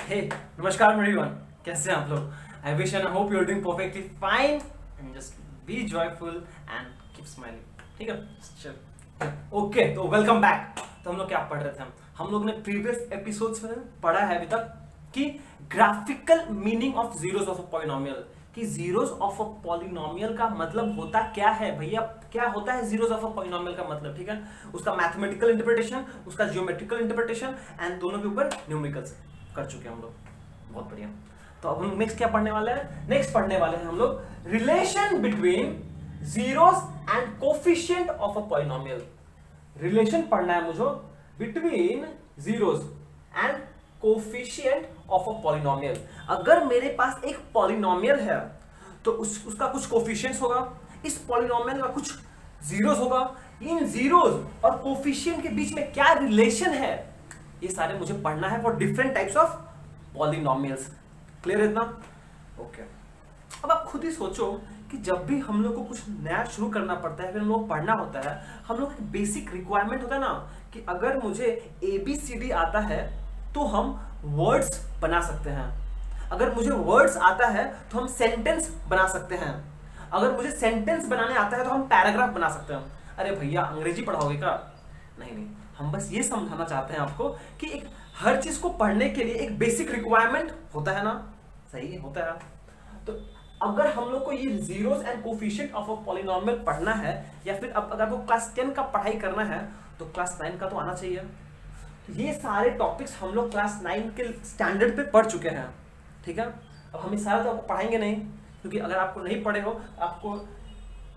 हे नमस्कार एवरीवन, कैसे हैं आप लोग? I wish and hope you are doing perfectly fine and just be joyful and keep smiling. ठीक है, चल ओके। तो वेलकम बैक। तो हम लोग क्या पढ़ रहे थे? हम लोग ने प्रीवियस एपिसोड्स में पढ़ा है अभी तक कि graphical meaning of zeros of a polynomial, कि जीरोस ऑफ अ पॉलिनोमियल का मतलब होता क्या है भैया, क्या होता है जीरोस ऑफ अ पॉलिनोमियल का मतलब। ठीक है, उसका मैथमेटिकल इंटरप्रिटेशन, उसका जियोमेट्रिकल इंटरप्रिटेशन एंड दोनों के ऊपर न्यूमेरिकल्स कर चुके हैं हम लोग। बहुत बढ़िया। तो अब हम नेक्स्ट क्या पढ़ने वाले हैं? नेक्स्ट पढ़ने वाले हैं हम लोग relation between zeros and coefficient of a polynomial. Relation पढ़ना है मुझे between zeros and coefficient of a polynomial. अगर मेरे पास एक पॉलिनोमियल है तो उसका कुछ कोफिशिएंट्स होगा, इस पॉलिनोमियल का कुछ जीरोस होगा। इन जीरोस और कोफिशिएंट के बीच में क्या रिलेशन है, ये सारे मुझे पढ़ना है for different types of polynomials. Clear है इतना? ओके। अब आप खुद ही सोचो कि जब भी हम लोग को कुछ नया शुरू करना पड़ता है, फिर हम लोग पढ़ना होता है, हम लोग बेसिक रिक्वायरमेंट होता है ना कि अगर मुझे ABCD आता है तो हम वर्ड्स बना सकते हैं। अगर मुझे वर्ड्स आता है तो हम सेंटेंस बना सकते हैं। अगर मुझे सेंटेंस बनाने आता है तो हम पैराग्राफ बना सकते हैं। अरे भैया अंग्रेजी पढ़ाओगे क्या? नहीं, हम बस ये समझाना चाहते हैं आपको कि एक हर चीज को पढ़ने के लिए एक बेसिक रिक्वायरमेंट होता है ना। सही है, होता है। तो अगर हम लोग को ये zeros and coefficient of a polynomial पढ़ना है, या फिर अब अगर वो क्लास 10 का पढ़ाई करना है तो क्लास 9 का तो आना चाहिए। ये सारे टॉपिक्स हम लोग क्लास 9 के स्टैंडर्ड पे पढ़ चुके हैं। ठीक है, अब हम ये सारा तो आपको पढ़ाएंगे नहीं, क्योंकि अगर आपको नहीं पढ़े हो, आपको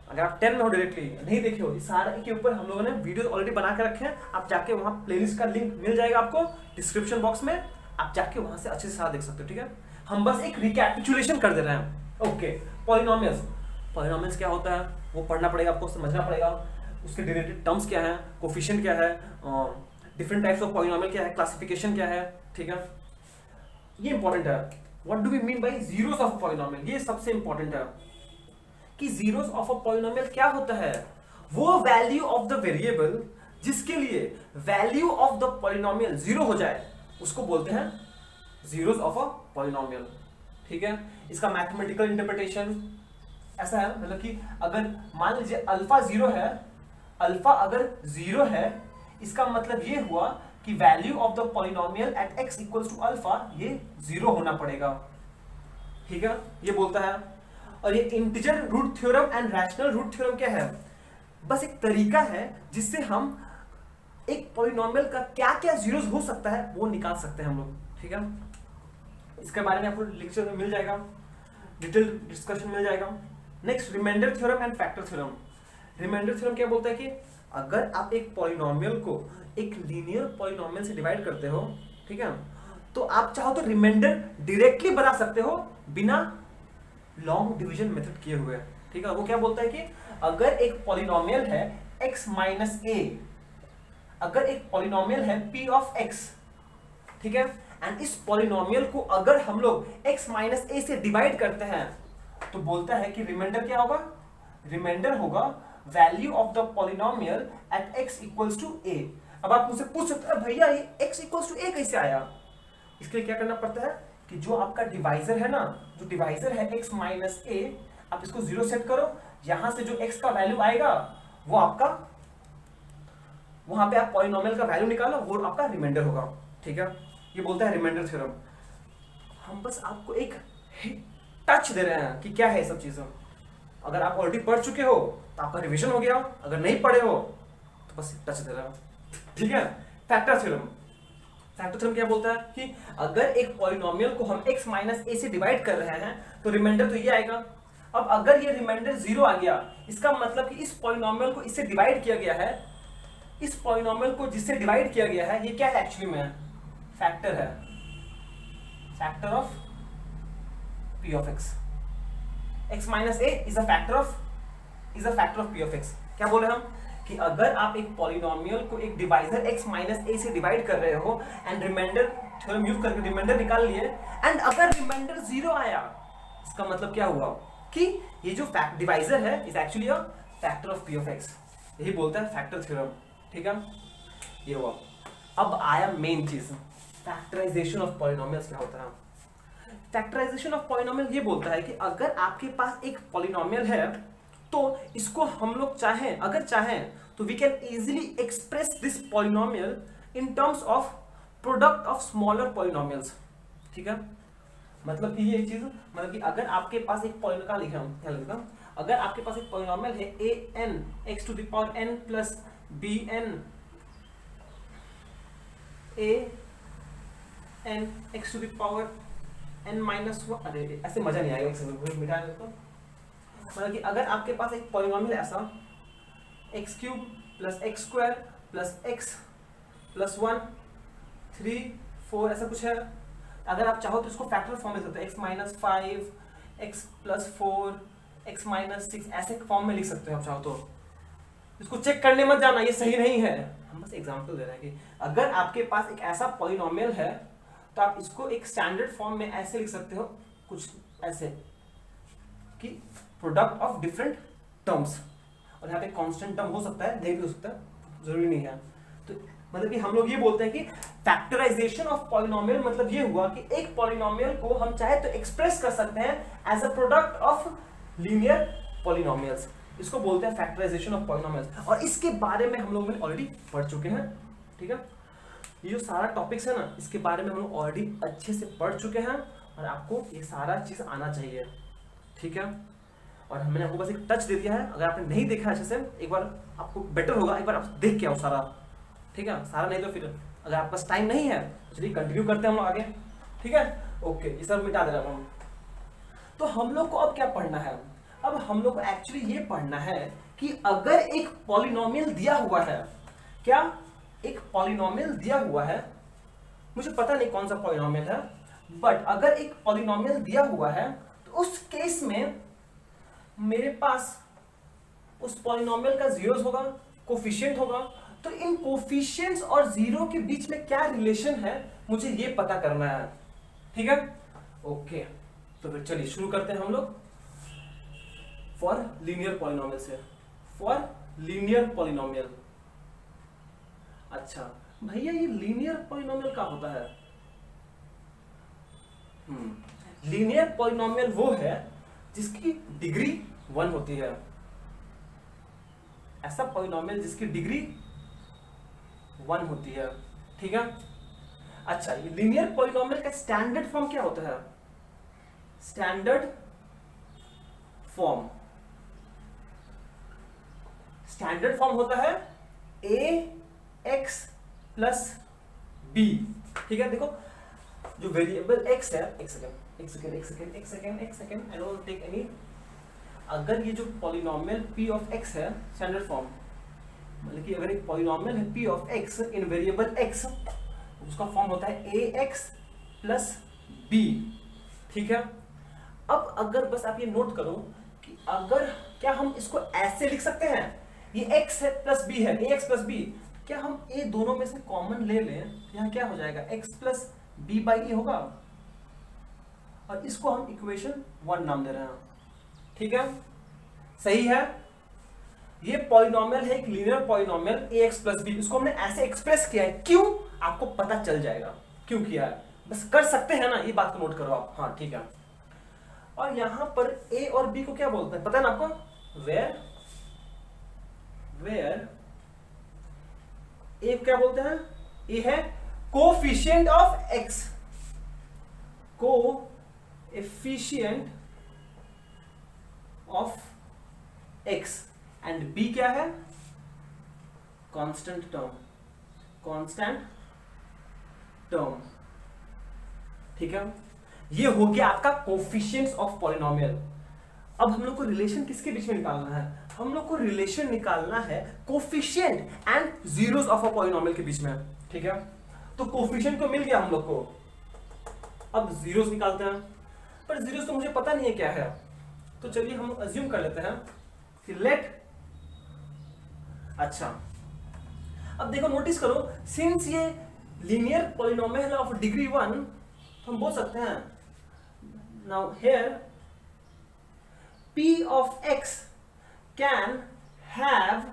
अगर आप 10 में हो डायरेक्टली नहीं देखे हो, इस सारे के ऊपर हम लोगों ने वीडियो ऑलरेडी बना के रखे हैं। आप जाके वहां प्लेलिस्ट का लिंक मिल जाएगा आपको डिस्क्रिप्शन बॉक्स में, आप जाके वहां से अच्छे से सारा देख सकते हो। ठीक है, हम बस एक रिकैपिचुलेशन कर दे रहे हैं। ओके, पॉलिनोमियल्स क्या होता है वो पढ़ना पड़ेगा, आपको समझना पड़ेगा। उसके रिलेटेड टर्म्स क्या है, कोफिशिएंट क्या है, डिफरेंट टाइप्स ऑफ पॉलिनोमियल क्या है, क्लासिफिकेशन क्या है। ठीक है, ये इंपॉर्टेंट है। What do we mean by zeros of polynomial, ये सबसे इंपॉर्टेंट है कि जीरोस ऑफ अ पॉलिनोमियल क्या होता है। वो वैल्यू ऑफ द वेरिएबल जिसके लिए value of the polynomial zero हो जाए उसको बोलते हैं जीरोस ऑफ अ पॉलिनोमियल। ठीक है, इसका मैथमेटिकल इंटरप्रिटेशन ऐसा है, मतलब कि अगर मान लीजिए अल्फा जीरो है, अल्फा अगर जीरो है, इसका मतलब ये हुआ कि value of the polynomial at x equals to alpha ये जीरो होना पड़ेगा। ठीक है, ये बोलता है। और ये integer root theorem and rational root theorem क्या है? बस एक तरीका है जिससे हम एक पॉलिनोमियल का क्या क्या जीरोस हो सकता है वो निकाल सकते हैं हम लोग। ठीक है, इसके बारे में आपको लेक्चर में मिल जाएगा, डिटेल डिस्कशन मिल जाएगा। Next, remainder theorem and factor theorem. Remainder theorem क्या बोलता है कि अगर आप एक पॉलिनोमियल को एक लीनियर पॉलिनोमियल से डिवाइड करते हो, ठीक है, तो आप चाहो तो रिमाइंडर डायरेक्टली बना सकते हो बिना लॉन्ग डिवीजन मेथड किए हुए। ठीक है, वो क्या बोलता है कि अगर एक पॉलिनोमियल है x माइनस a, अगर एक पॉलिनोमियल है p ऑफ x, ठीक है, एंड इस पॉलिनोमियल को अगर हम लोग x माइनस a से डिवाइड करते हैं तो बोलता है कि रिमाइंडर क्या होगा? रिमाइंडर होगा value of the polynomial at x equals to a। अब आप मुझसे पूछ सकते हैं भैया ये x इक्वल्स टू a कैसे आया? इसके लिए क्या करना पड़ता है कि जो आपका डिवाइजर है ना, जो डिवाइजर है x माइनस a, आप इसको जीरो सेट करो। यहां से जो x का वैल्यू आएगा वो आपका, वहां पे आप पॉलिनोमियल का वैल्यू निकालो, वो आपका रिमाइंडर होगा। ठीक है, ये बोलता है रिमाइंडर थ्योरम। हम बस आपको एक टच दे रहे हैं कि क्या है सब चीजें। अगर आप ऑलरेडी पढ़ चुके हो तो आपका रिवीजन हो गया, अगर नहीं पढ़े हो तो बस टच दे रहे हो। ठीक है, फैक्टर थ्योरम। फैक्टर थ्योरम क्या बोलता है कि अगर एक पॉलिनोमियल को हम x माइनस a से डिवाइड कर रहे हैं तो रिमाइंडर तो ये आएगा। अब अगर ये रिमाइंडर जीरो आ गया, इसका मतलब कि इस पॉलिनोमियल को इससे डिवाइड किया गया है, इस पॉलिनोमियल को जिससे डिवाइड किया गया है ये क्या है एक्चुअली में? फैक्टर है, factor of p of x। x minus a is a factor of p of x। क्या बोले हम कि अगर आप एक पॉलिनोमियल को एक डिवाइजर x माइनस a से डिवाइड कर रहे हो एंड रिमाइंडर थ्योरम यूज करके रिमाइंडर निकाल लिए, एंड अगर रिमाइंडर जीरो आया, इसका मतलब क्या हुआ कि ये जो डिवाइजर है is actually a factor of p of x। यही बोलता है फैक्टर थ्योरम। ठीक है, ये हुआ। अब आया मेन चीज, फैक्टराइजेशन ऑफ पॉलिनोमियल्स क्या होता है। फैक्टराइजेशन ऑफ पॉलिनोमियल ये बोलता है कि अगर आपके पास एक पॉलिनोमियल है तो इसको हम लोग चाहें, अगर चाहें तो we can easily express this polynomial in terms of product of smaller polynomials. ठीक है, मतलब कि ये चीज, मतलब कि अगर आपके पास एक पॉलिनोमियल का लिखा हूं, क्या लिखा, अगर आपके पास एक पॉलिनोमियल है an x to the power n plus bn an x to the power n minus 1, अरे ऐसे मजा नहीं आएगा, एक मिटा देता हूं। मतलब कि अगर आपके पास एक पॉलिनोमियल ऐसा x cube plus x square plus x plus 1 3 4 ऐसा कुछ है, अगर आप चाहो तो इसको फैक्टर फॉर्म में लिख सकते हो, x minus 5 x plus 4 x minus 6 ऐसे फॉर्म में लिख सकते हो आप चाहो तो। इसको चेक करने मत जाना, ये सही नहीं है, हम बस एग्जांपल दे रहे हैं कि अगर आपके पास एक ऐसा पॉलिनोमियल है तो आप इसको एक स्टैंडर्ड फॉर्म में ऐसे लिख सकते हो, कुछ ऐसे कि प्रोडक्ट ऑफ डिफरेंट टर्म्स, और यहाँ पे कांस्टेंट टर्म हो सकता है, नहीं भी हो सकता है, जरूरी नहीं है। तो मतलब कि हम लोग ये बोलते हैं कि फैक्टराइजेशन ऑफ पॉलिनोमियल मतलब ये हुआ कि एक पॉलिनोमियल को हम चाहे तो एक्सप्रेस कर सकते हैं as a product of linear polynomials, इसको बोलते हैं फैक्टराइजेशन ऑफ पॉलिनोमियल्स। और इसके बारे में हम लोग ऑलरेडी पढ़ चुके हैं। ठीक है, ये जो सारा टॉपिक्स है ना, इसके बारे में हम लोग ऑलरेडी अच्छे से पढ़ चुके हैं और आपको ये सारा चीज आना चाहिए। ठीक है, और मैंने आपको बस एक टच दे दिया है, अगर आपने नहीं देखा अच्छे से, एक बार आपको बेटर होगा एक बार आप देख के आओ सारा। ठीक है, सारा नहीं तो फिर अगर आपके पास टाइम नहीं है तो चलिए कंटिन्यू करते हैं हम लोग आगे। ठीक है, ओके, ये सब मिटा दे रहा हूं। तो हम लोग को अब क्या पढ़ना है, अब हम लोग को एक्चुअली ये पढ़ना है कि अगर एक पॉलिनोमियल दिया हुआ है, क्या एक पॉलिनोमियल दिया हुआ है, मुझे पता नहीं कौन सा पॉलिनोमियल है, बट अगर एक पॉलिनोमियल दिया हुआ है तो उस केस में मेरे पास उस पॉलिनोमियल का जीरोस होगा, कोफिशिएंट होगा, तो इन कोफिशिएंट्स और जीरो के बीच में क्या रिलेशन है मुझे ये पता करना है। ठीक है, ओके, तो फिर चलिए शुरू करते हैं हम लोग फॉर लीनियर पॉलिनोमियल से। फॉर लीनियर पॉलिनोमियल, अच्छा भैया ये लीनियर पॉलिनोमियल क्या होता है? लीनियर पॉलिनोमियल वो है जिसकी डिग्री 1 होती है, ऐसा पॉलिनोमियल जिसकी डिग्री 1 होती है। ठीक है, अच्छा ये लीनियर पॉलिनोमियल का स्टैंडर्ड फॉर्म क्या होता है? स्टैंडर्ड फॉर्म, स्टैंडर्ड फॉर्म होता है ax प्लस b। ठीक है, देखो जो वेरिएबल x है, एक second, I don't take any, अगर ये जो पॉलिनोमियल p ऑफ x है, स्टैंडर्ड फॉर्म मतलब कि अगर एक पॉलिनोमियल है p of x in variable x, उसका फॉर्म होता है ax प्लस b। ठीक है, अब अगर बस आप ये नोट करो कि अगर क्या हम इसको ऐसे लिख सकते हैं, ये x है प्लस b है, ax प्लस b, क्या हम a दोनों में से कॉमन ले लें, यहाँ क्या हो जाएगा x प्लस b बाई ए होगा, और इसको हम इक्वेशन 1 नाम दे रहे हैं। ठीक है, सही है, ये पॉलिनोमियल है एक linear polynomial ax plus b, इसको हमने ऐसे एक्सप्रेस किया है, क्यों आपको पता चल जाएगा क्यों किया है, बस कर सकते हैं ना, ये बात को नोट करो आप। हाँ ठीक है, और यहां पर a और b को क्या बोलते हैं पता है ना आपको? वेयर a क्या बोलते हैं? a है coefficient of x, coefficient of x, and b क्या है? Constant term. ठीक है, ये हो गया आपका कोफिशिएंट्स ऑफ पॉलिनोमियल। अब हम लोग को रिलेशन किसके बीच में निकालना है? हम लोग को रिलेशन निकालना है coefficient and zeros of a polynomial के बीच में। ठीक है, तो कोफिशिएंट तो मिल गया हम लोग को, अब जीरोस निकालते हैं, पर जीरोस तो मुझे पता नहीं है क्या है, तो चलिए हम अज्यूम कर लेते हैं कि लेट, अच्छा अब देखो नोटिस करो, सिंस ये लीनियर पॉलिनोमियल ऑफ डिग्री 1, तो हम बोल सकते हैं now here p of x can have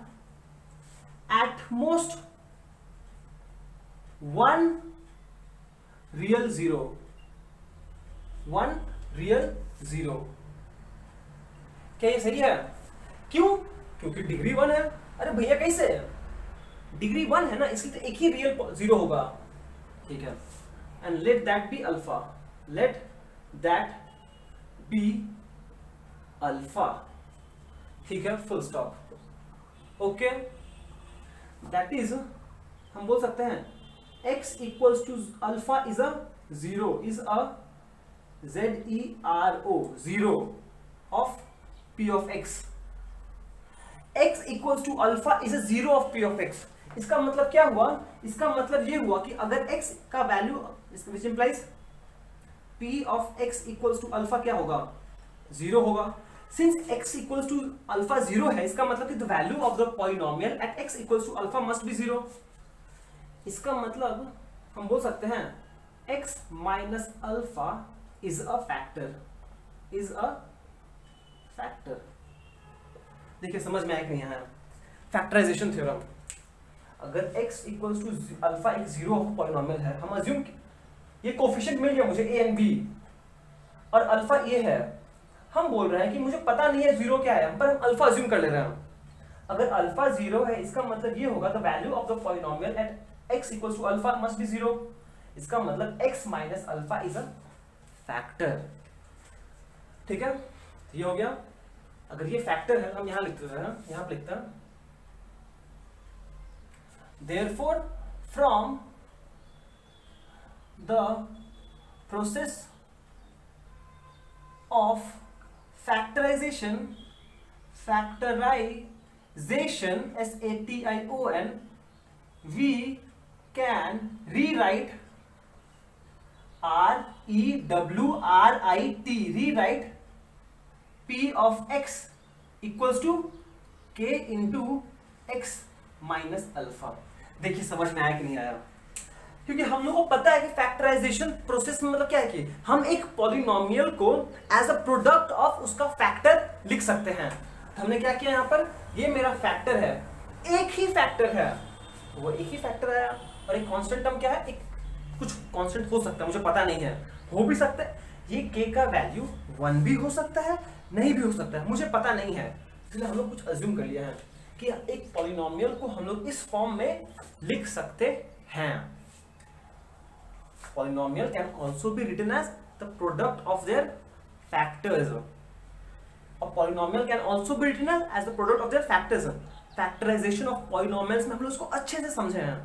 at most 1 real 0, 1 real 0। क्या ये सही है? क्यों? क्योंकि डिग्री 1 है। अरे भैया कैसे? डिग्री 1 है ना, इसलिए तो एक ही रियल 0 होगा। ठीक है, and let that be alpha, let that be alpha. ठीक है, full stop. Okay, that is हम बोल सकते हैं x equals to alpha is a zero, is a ZERO, zero of P of x। x equals to alpha is a zero of P of x। इसका मतलब क्या हुआ? इसका मतलब ये हुआ कि अगर x का value, which implies P of x equals to alpha क्या होगा? जीरो होगा। Since x equals to alpha zero है, इसका मतलब कि the value of the polynomial at x equals to alpha must be zero. इसका मतलब हम बोल सकते हैं x minus alpha is a factor, is a factor. देखिए समझ में आया कि नहीं आया? Factorization theorem. अगर x इक्वल्स टू अल्फा एक जीरो पॉलिनोमियल है, हम अज्यूम ये कोफिशिएंट मिल गया मुझे a एंड b, और अल्फा ये है, हम बोल रहे हैं कि मुझे पता नहीं है जीरो क्या है, पर हम अल्फा अज्यूम कर ले रहे हैं। अगर अल्फा जीरो है, इसका मतलब ये होगा the value of the polynomial at x equals to alpha must be zero. इसका मतलब x minus alpha is a factor. ठीक है, ये हो गया। अगर ये फैक्टर है, हम यहां लिखते हैं, यहां पे लिखते हैं therefore from the process of factorization, SATION, we can rewrite rewrite P of x equals to k into x minus alpha. देखिए समझ में आया कि नहीं आया? क्योंकि हम लोगों को पता है कि फैक्टराइजेशन प्रोसेस में मतलब क्या है कि हम एक पॉलिनोमियल को एज अ प्रोडक्ट ऑफ उसका फैक्टर लिख सकते हैं। तो हमने क्या किया, यहाँ पर ये मेरा फैक्टर है, एक ही फैक्टर है, वो एक ही फैक्टर आया, और एक कांस्टेंट टर्म क्या है, एक कुछ कांस्टेंट हो सकता है, मुझे पता नहीं है, हो भी सकता है ये k का वैल्यू 1 भी हो सकता है, नहीं भी हो सकता है, मुझे पता नहीं है। इसलिए हम लोग कुछ अज्यूम कर लिया है कि एक पॉलिनोमियल को हम लोग इस फॉर्म में लिख सकते हैं। Polynomial can also be written as the product of their factors, और polynomial can also be written as the product of their factors. Factorization of polynomials में हम लोग इसको अच्छे से समझे हैं।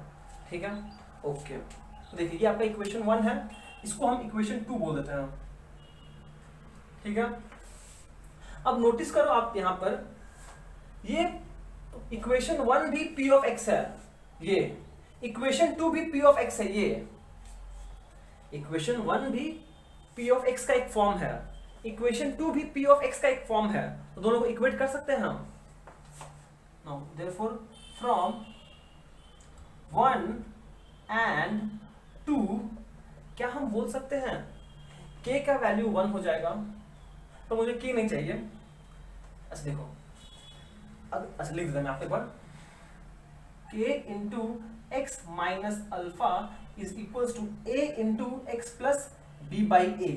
ठीक है, ओके। तो देखिए ये आपका इक्वेशन 1 है, इसको हम इक्वेशन 2 बोल देते हैं। ठीक है, अब नोटिस करो आप यहां पर, ये इक्वेशन 1 भी P of x है, ये इक्वेशन 2 भी P of x है, ये इक्वेशन 1 भी P of x का एक फॉर्म है, इक्वेशन 2 भी P of x का एक फॉर्म है, तो दोनों को इक्वेट कर सकते हैं हम। नाउ देयरफॉर फ्रॉम 1 एंड 2 क्या हम बोल सकते हैं k का वैल्यू 1 हो जाएगा, तो मुझे k नहीं चाहिए। अच्छा देखो, अब अच्छा लिख देता मैं आपके पर, k into x minus alpha is equals to a into X plus b by ए।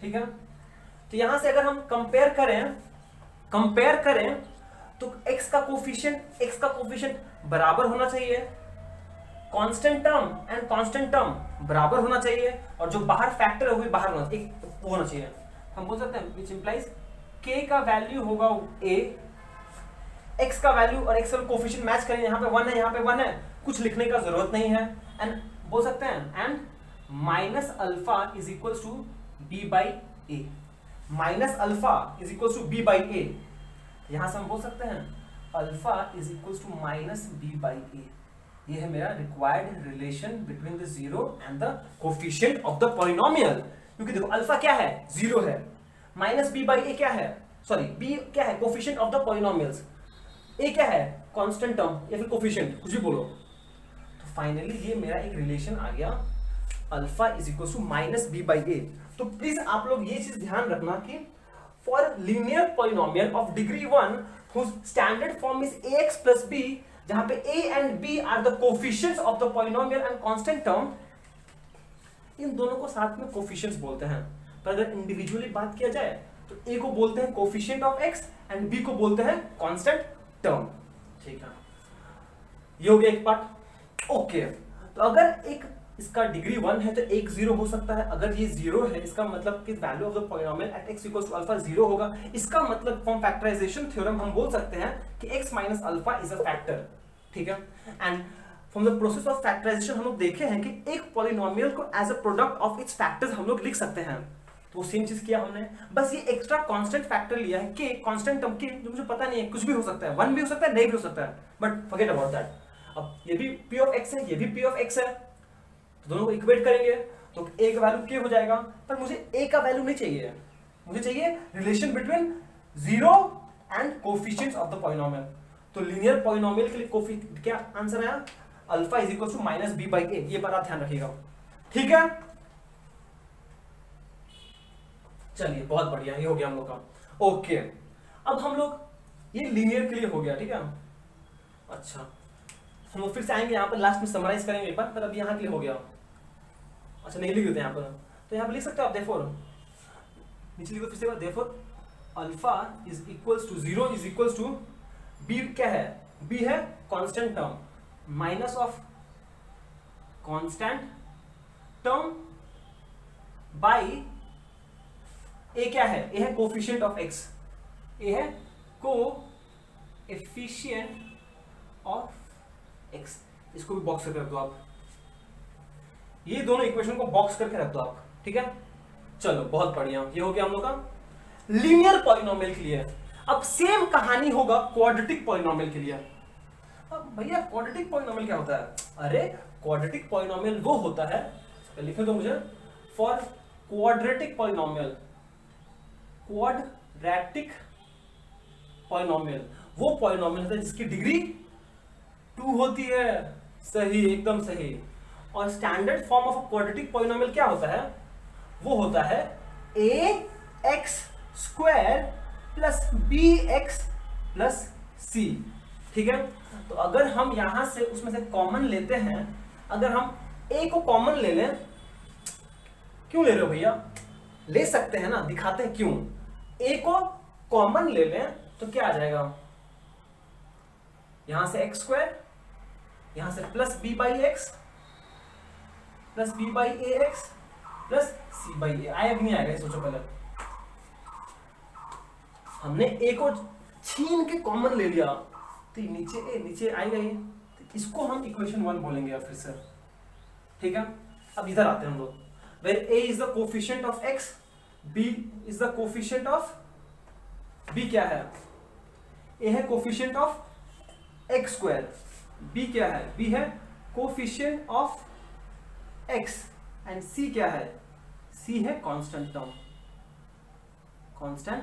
ठीक है, तो यहां से अगर हम कंपेयर करें तो x का कोफिशिएंट बराबर होना चाहिए, constant term and constant term बराबर होना चाहिए, और जो बाहर फैक्टर है वो भी बाहर होना चाहिए। हम बोल सकते हैं विच इंप्लाइज k का वैल्यू होगा a, x का वैल्यू और x का कोफिशिएंट मैच करें, यहाँ पे 1 है, यहाँ पे 1 है, कुछ लिखने का जरूरत नहीं है, एंड बोल सकते हैं and minus alpha is equals to b by A, minus alpha is equals to b by A. यहां से हम बोल सकते हैं alpha is equals to minus b by A. ये है मेरा required relation between the zero and the coefficient of the polynomial. क्योंकि देखो अल्फा क्या है, जीरो है, माइनस b बाई ए क्या है, सॉरी b क्या है, coefficient of the polynomials, a क्या है, कांस्टेंट टर्म या फिर कोफिशिएंट, कुछ भी बोलो। तो फाइनली ये मेरा एक रिलेशन आ गया, alpha is equal to minus b by A. तो प्लीज आप लोग ये चीज ध्यान रखना कि for linear polynomial of degree 1 whose standard form is ax plus b, जहां पे a and b are the coefficients of the polynomial and constant term, इन दोनों को साथ में कोफिशिएंट्स बोलते हैं। पर अगर इंडिविजुअली बात किया जाए तो a को बोलते हैं coefficient of x and b को बोलते हैं कांस्टेंट टर्म। ठीक है, ये हो गया एक पार्ट। ओके, तो अगर एक इसका डिग्री 1 है तो एक 0 हो सकता है। अगर ये 0 है इसका मतलब कि value of the polynomial at x equals to alpha 0 होगा। इसका मतलब फ्रॉम फैक्टराइजेशन थ्योरम हम बोल सकते हैं कि x minus alpha is a factor. ठीक है, and from the process of factorization हम लोग देखे हैं कि एक पॉलिनोमियल को as a product of its factors हम लोग लिख सकते हैं। तो सेम चीज किया हमने, बस ये एक्स्ट्रा कांस्टेंट फैक्टर लिया है, के कांस्टेंट टर्म के, जो मुझे पता नहीं है, कुछ भी हो सकता है, 1 भी हो सकता है, नहीं भी हो सकता है, बट फॉरगेट अबाउट दैट। अब ये भी p ऑफ x है, ये भी p ऑफ x है, तो दोनों को इक्वेट करेंगे तो a का वैल्यू k हो जाएगा। पर मुझे a का वैल्यू नहीं चाहिए, मुझे चाहिए relation between 0 and coefficients of the polynomial. तो लीनियर पॉलिनोमियल के लिए क्या आंसर आया, alpha is equal to minus B by A. ये बात आप ध्यान रखिएगा। ठीक है, चलिए बहुत बढ़िया, ये हो गया हम लोग का। ओके, अब हम लोग ये लीनियर के लिए हो गया। ठीक है, अच्छा हम लोग फिर से आएंगे यहाँ पर, लास्ट में समराइज करेंगे एक बार, पर अब यहाँ के लिए हो गया। अच्छा नहीं लिख देते यहाँ पर, तो यहाँ पर लिख सकते हो आप, देयरफॉर नीचे लिखो फिर से, therefore alpha is equals to 0 is equals to B. क्या है, बी है constant term minus of constant term by A. क्या है, ए है कोफिशिएंट ऑफ x, ए है कोएफिशिएंट ऑफ x। इसको भी बॉक्स करके रख दो आप, ये दोनों इक्वेशन को बॉक्स करके रख दो आप। ठीक है, चलो बहुत बढ़िया, ये हो गया हम लोग का लीनियर पॉलिनोमियल के लिए। अब सेम कहानी होगा क्वाड्रेटिक पॉलिनोमियल के लिए। अब भैया क्वाड्रेटिक पॉलिनोमियल क्या होता है, अरे क्वाड्रेटिक पॉलिनोमियल वो होता है, लिखने दो मुझे, for quadratic polynomial, quadratic polynomial वो पॉलिनोमियल होता है जिसकी डिग्री 2 होती है। सही, एकदम सही। और standard form of quadratic polynomial क्या होता है, वो होता है ax square plus bx plus c। ठीक है, तो अगर हम यहां से उसमें से कॉमन लेते हैं, अगर हम a को कॉमन ले लें, क्यों ले रहे हो भैया, ले सकते हैं ना, दिखाते हैं क्यों। a को कॉमन ले लें तो क्या आ जाएगा, यहां से x स्क्वायर, यहां से plus b by X plus b by A X plus c by A. आया कि नहीं आएगा, सोचो पहले। हमने a को छीन के कॉमन ले लिया तो नीचे a, नीचे आएगा ये, तो इसको हम इक्वेशन 1 बोलेंगे फिर से। ठीक है, अब इधर आते हैं हम लोग, where a is the coefficient of x, b is the coefficient of b। क्या है, a है coefficient of x square, b क्या है, b है coefficient of x, and c क्या है, c है कांस्टेंट टर्म, कांस्टेंट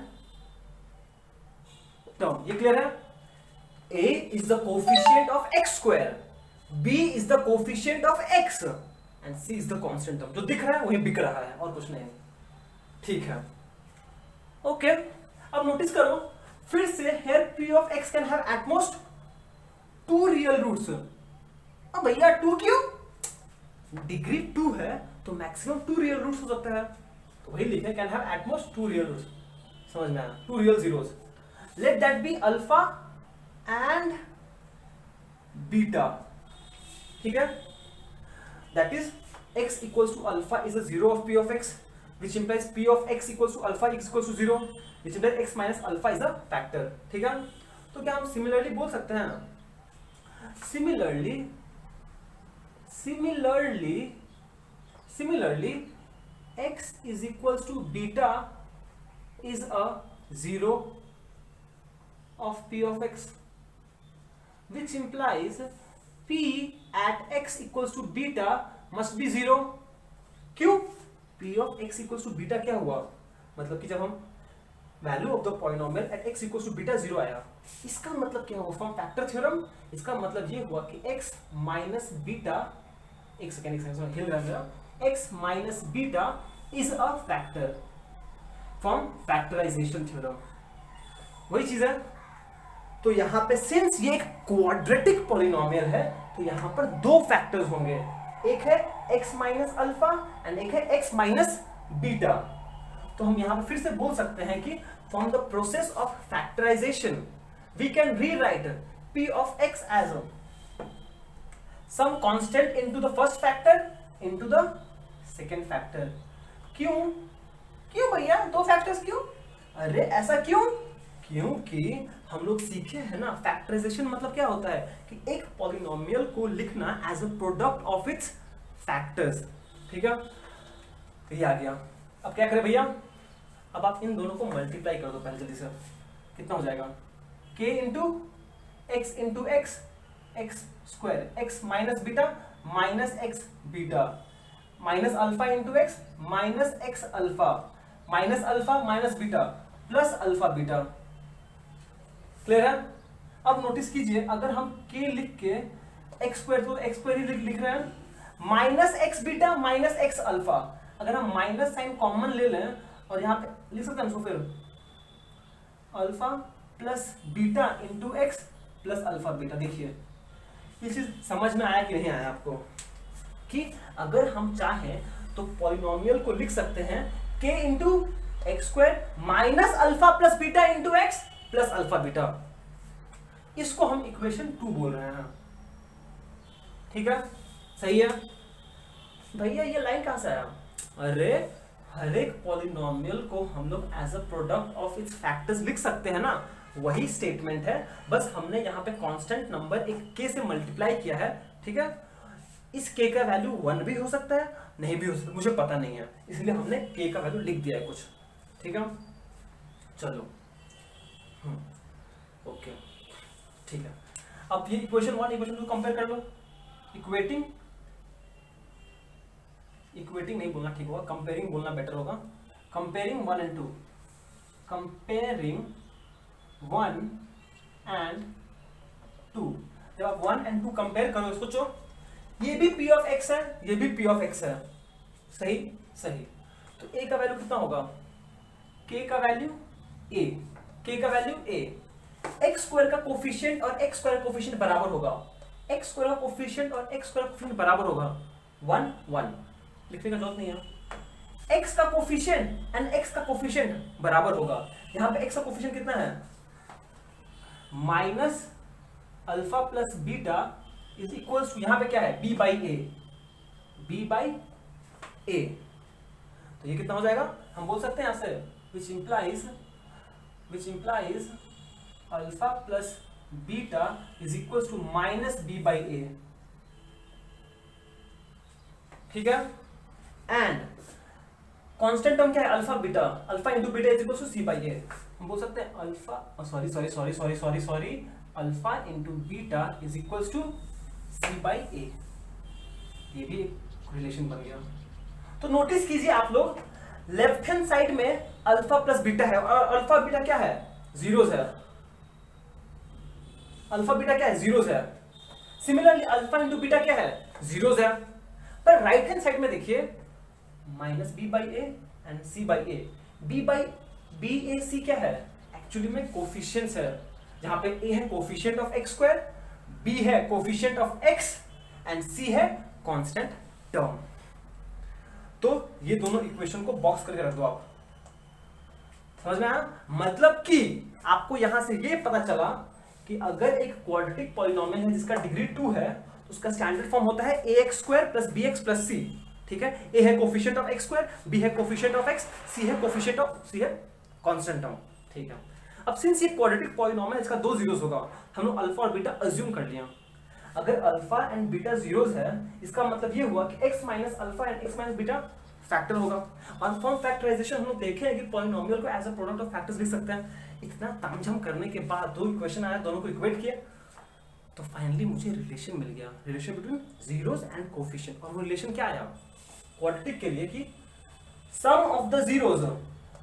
टर्म। ये क्लियर है, a is the coefficient of x square, b is the coefficient of x and c is the constant term। जो दिख रहा है वही बिक रहा है और कुछ नहीं। ठीक है, ओके, अब नोटिस करो फिर से, here p of x can have at most 2 real roots। अब भैया 2 क्यों, डिग्री 2 है तो मैक्सिमम 2 रियल रूट्स हो सकता है, तो वही लिखे can have at most 2 real roots. समझ में आया, 2 real zeros. Let that be alpha and beta. ठीक है, that is x equals to alpha is a 0 of p of x, which implies p of x equals to alpha x equals to 0, which implies x minus alpha is a factor। ठीक है, तो क्या हम similarly बोल सकते हैं, similarly x is equals to beta is a 0 of p of x, which implies p at x equals to beta must be 0। क्यों, p of x equals to beta क्या हुआ, मतलब कि जब हम value of the polynomial at x equals to beta 0 आया, इसका मतलब क्या हुआ, फ्रॉम फैक्टर थ्योरम इसका मतलब ये हुआ कि x माइनस बीटा, एक सेकेंड हिल रहा है, x minus beta is a factor from factorization theorem. वही चीज है, तो यहां पे सिंस ये एक क्वाड्रेटिक पॉलिनोमियल है तो यहां पर दो फैक्टर्स होंगे, एक है x माइनस अल्फा एंड एक है x माइनस बीटा। तो हम यहां पर फिर से बोल सकते हैं कि from the process of factorization we can rewrite p of x as some constant into the first factor into the second factor. क्यों क्यों भैया दो फैक्टर्स क्यों? अरे ऐसा क्यों? क्योंकि हम लोग सीखे हैं ना फैक्टराइजेशन मतलब क्या होता है कि एक पॉलिनोमियल को लिखना as a product of its factors. ठीक है, ये आ गया। अब क्या करें भैया, अब आप इन दोनों को मल्टीप्लाई कर दो पहले जल्दी से। कितना हो जाएगा? k into x x square, x minus beta minus x beta minus alpha into x minus x alpha minus beta plus alpha beta. Clear है? अब नोटिस कीजिए, अगर हम k लिख के एक्स स्क्वायर तो एक्स स्क्वायर ही लिख रहे हैं, minus x beta minus x alpha. अगर हम माइनस साइन कॉमन ले लें और यहां पे लिख सकते हैं उसको, फिर alpha plus beta into X plus alpha beta. देखिए ये चीज समझ में आया कि नहीं आया आपको, कि अगर हम चाहें तो पॉलिनोमियल को लिख सकते हैं k into x square minus alpha plus beta into X plus alpha beta. इसको हम इक्वेशन 2 बोल रहे हैं। ठीक है, सही है भैया। ये लाइन कहां से आया? अरे हर एक पॉलिनोमियल को हम लोग as a product of its factors लिख सकते हैं ना, वही स्टेटमेंट है, बस हमने यहाँ पे कांस्टेंट नंबर एक k से मल्टीप्लाई किया है। ठीक है, इस k का वैल्यू 1 भी हो सकता है, नहीं भी हो सकता, मुझे पता नहीं है, इसलिए हमने k का वैल्यू लिख दिया है कुछ। ठीक है, चलो ओके ठीक है। अब ये इक्वेशन 1 इक्वेशन 2 कंपेयर कर लो। इक्वेटिंग नहीं बोलना ठीक होगा, कंपेयरिंग बोलना बेटर होगा। Comparing 1 and 2, comparing 1 and 2। जब आप 1 and 2 कंपेयर करो, सोचो ये भी p ऑफ x है, ये भी p ऑफ x है, सही सही। तो a का वैल्यू कितना होगा? k का वैल्यू a, k का वैल्यू a। x स्क्वायर का कोफिशिएंट और x स्क्वायर कोफिशिएंट बराबर होगा, x स्क्वायर का कोफिशिएंट और x स्क्वायर कोफिशिएंट बराबर होगा 1 1, लिखने का जरूरत नहीं है। x का कोफिशिएंट एंड x का कोफिशिएंट बराबर होगा। यहां पे x का कोफिशिएंट कितना है? Minus alpha plus beta is equals to, यहां पे क्या है? b by a। तो ये कितना हो जाएगा? हम बोल सकते हैं यहां से which implies alpha plus beta is equals to minus b by a। ठीक है, एंड कांस्टेंट टर्म क्या है? Alpha beta, alpha into beta is equals to c by a। हम बोल सकते हैं alpha sorry alpha into beta is equals to c by a। ये भी एक रिलेशन बन गया। तो नोटिस कीजिए आप लोग, लेफ्ट हैंड साइड में अल्फा प्लस बीटा है और अल्फा बीटा क्या है? जीरोस है। अल्फा बीटा क्या है? जीरोस है। सिमिलरली अल्फा इंटू बीटा क्या है? जीरोस है। पर राइट हैंड साइड में देखिए minus b by a and c by a। b a c क्या है? एक्चुअली में कोफिशिएंट्स है, जहां पे a है coefficient of x square, b है coefficient of x and c है कांस्टेंट टर्म। तो ये दोनों इक्वेशन को बॉक्स करके रख दो आप। समझ में आया? मतलब कि आपको यहां से ये पता चला कि अगर एक क्वाड्रेटिक पॉलिनोमियल है जिसका डिग्री 2 है तो उसका स्टैंडर्ड फॉर्म होता है ax square plus bx plus c। ठीक है, a है coefficient of x square, b है कोफिशिएंट ऑफ x, c है कोफिशिएंट ऑफ c है कांस्टेंट टर्म। ठीक है, अब सिंस ये क्वाड्रेटिक पॉलिनोमियल इसका 2 जीरोस होगा, हम लोग अल्फा और बीटा अज्यूम कर लिया। अगर अल्फा एंड बीटा जीरोस है, इसका मतलब ये हुआ कि x minus alpha and x minus beta factor होगा। और फ्रॉम फैक्टराइजेशन हम लोग देखे हैं कि पॉलिनोमियल को as a product of factors लिख सकते हैं। इतना तामझाम करने के बाद 2 इक्वेशन आया, दोनों को इक्वेट किया, तो फाइनली मुझे रिलेशन मिल गया, relation between zeros and coefficient. और वो रिलेशन क्या आया क्वाड्रेटिक के लिए कि सम ऑफ द जीरोस,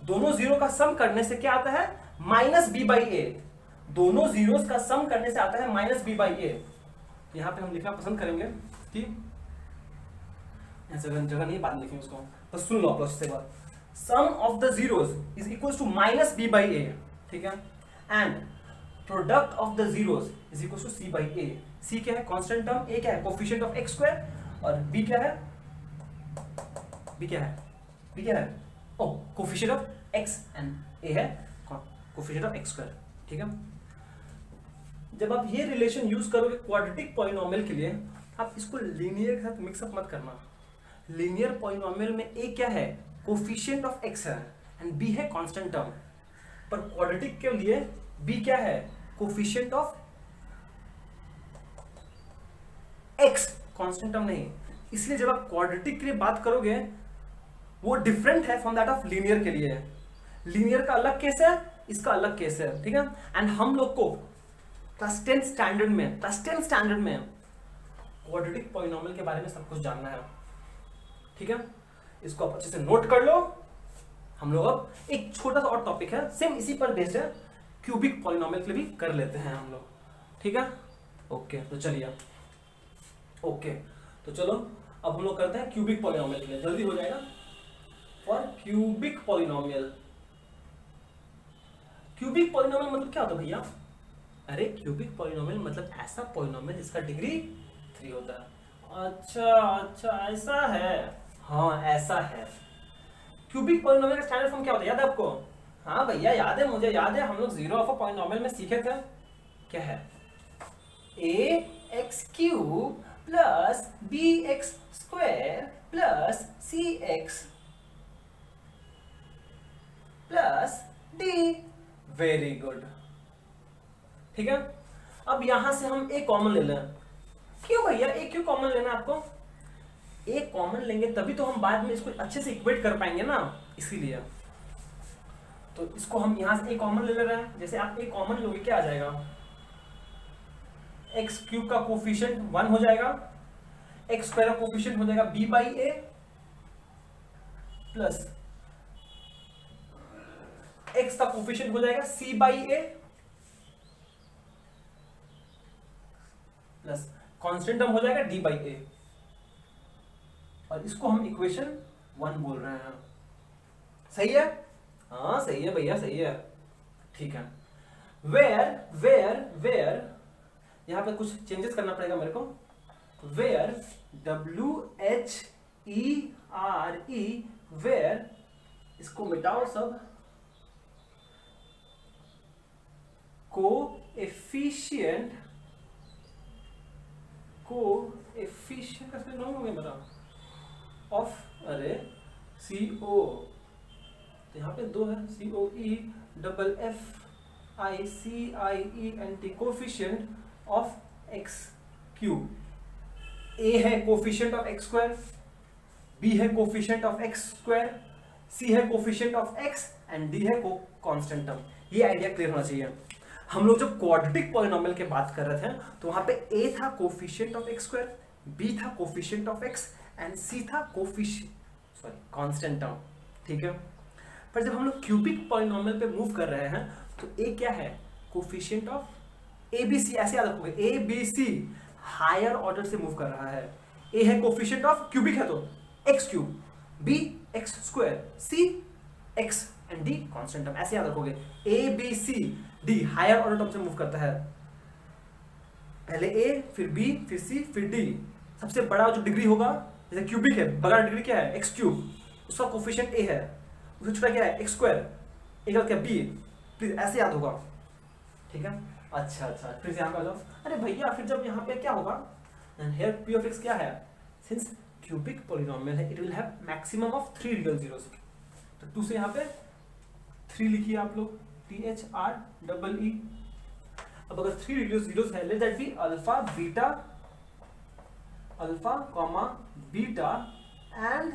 दोनों जीरो का सम करने से क्या आता है? Minus b by a। दोनों जीरोस का सम करने से आता है माइनस b बाई a। यहां पे हम लिखना पसंद करेंगे कि जगह नहीं, बाद में लिखेंगे उसको, बस सुन लो आप उससे बात। Sum of the zeros is equals to minus b by a। ठीक है, and product of the zeros is equal to C by A. C क्या है? Constant term. ए क्या है? Coefficient of x square. और बी क्या है? B क्या है? बी क्या है? ओ, coefficient of x and A है कोफिशिएंट ऑफ एक्स स्क्वायर। ठीक है, जब आप ये रिलेशन यूज करोगे क्वाड्रेटिक पॉलिनोमियल के लिए, आप इसको लीनियर के साथ मिक्सअप मत करना। लीनियर पॉलिनोमियल में ए क्या है? कोफिशिएंट ऑफ एक्स है एंड बी है कांस्टेंट टर्म। पर क्वाड्रेटिक के लिए बी क्या है? Coefficient of x, constant term नहीं। इसलिए जब आप क्वाड्रेटिक के लिए बात करोगे वो डिफरेंट है फ्रॉम दैट ऑफ लीनियर के लिए। लीनियर का अलग केस है, इसका अलग केस है। ठीक है, एंड हम लोग को क्लास 10 स्टैंडर्ड में क्वाड्रेटिक पॉलिनोमियल के बारे में सब कुछ जानना है। ठीक है, इसको आप अच्छे से नोट कर लो। हम लोग अब एक छोटा सा और टॉपिक है, सेम इसी पर बेस्ड है, क्यूबिक पॉलिनोमियल के लिए भी कर लेते हैं हम लोग। ठीक है, ओके, तो चलिए। ओके, तो चलो अब हम लोग करते हैं क्यूबिक पॉलिनोमियल के लिए, जल्दी हो जाएगा। For cubic polynomial, cubic polynomial मतलब क्या होता है भैया? अरे क्यूबिक पॉलिनोमियल मतलब ऐसा पॉलिनोमियल जिसका डिग्री 3 होता है। अच्छा, ऐसा है। हाँ, ऐसा है। क्यूबिक पॉलिनोमियल का स्टैंडर्ड फॉर्म क्या होता है, याद है आपको? हाँ भैया, याद है, मुझे याद है, हम लोग जीरो ऑफ अ पॉलिनोमियल में सीखे थे। क्या है? A X cube plus B x square plus C X plus D. Very good. ठीक है, अब यहां से हम ए कॉमन ले लें। क्यों भैया ए क्यों कॉमन लेना आपको? ए कॉमन लेंगे तभी तो हम बाद में इसको अच्छे से इक्वेट कर पाएंगे ना, इसीलिए। तो इसको हम यहां से ए कॉमन ले रहे हैं। जैसे आप ए कॉमन लोगे क्या आ जाएगा? एक्स क्यूब का कोफिशिएंट 1 हो जाएगा, एक्स स्क्वायर का कोफिशिएंट हो जाएगा B by A plus X का कोफिशिएंट हो जाएगा C by A plus constant term हो जाएगा डी बाई ए। और इसको हम इक्वेशन 1 बोल रहे हैं। सही है? हाँ सही है भैया, सही है। ठीक है, वेयर यहां पे कुछ चेंजेस करना पड़ेगा मेरे को। वेयर WHERE, वेयर, इसको मिटाओ सब। कोएफिशिएंट का स्पेलिंग रॉन्ग हो गया मेरा, ऑफ, अरे CO, तो यहाँ पे 2 है, COEFFICIENT, coefficient of x cube. A है coefficient of x square, B है coefficient of x square, C है coefficient of x and D है कांस्टेंट टर्म। ये आइडिया क्लियर होना चाहिए। हम लोग जब क्वाड्रेटिक पॉलिनोमियल की बात कर रहे थे तो वहां पे ए था coefficient of x square, b था coefficient of x and c था कांस्टेंट टर्म। ठीक है, पर जब हम लोग क्यूबिक पॉलिनोमियल पे मूव कर रहे हैं तो ए क्या है? कोफिशिएंट ऑफ ABC, ऐसे याद रखोगे, ABC हायर ऑर्डर से मूव कर रहा है। ए है कोफिशिएंट ऑफ, क्यूबिक है तो x cube, b x square, c x and d constant term, ऐसे याद रखोगे। ABCD हायर ऑर्डर टर्म से मूव करता है। पहले ए, फिर बी, फिर सी, फिर डी। सबसे बड़ा जो डिग्री होगा, जैसे क्यूबिक है, बड़ा डिग्री क्या है? एक्स क्यूब, उसका कोफिशिएंट ए है। उससे छोटा क्या है? एक्स स्क्वायर, एक क्या बी। प्लीज ऐसे याद होगा। ठीक है, अच्छा, फिर यहाँ पे आ जाओ। अरे भैया फिर जब यहाँ पे क्या होगा? here p of x क्या है? सिंस क्यूबिक पॉलिनोमियल है, it will have maximum of 3 real zeros. तो 2 से यहाँ पे 3 लिखिए आप लोग, THREE। अब अगर 3 रियल जीरोस है, let that be alpha comma beta and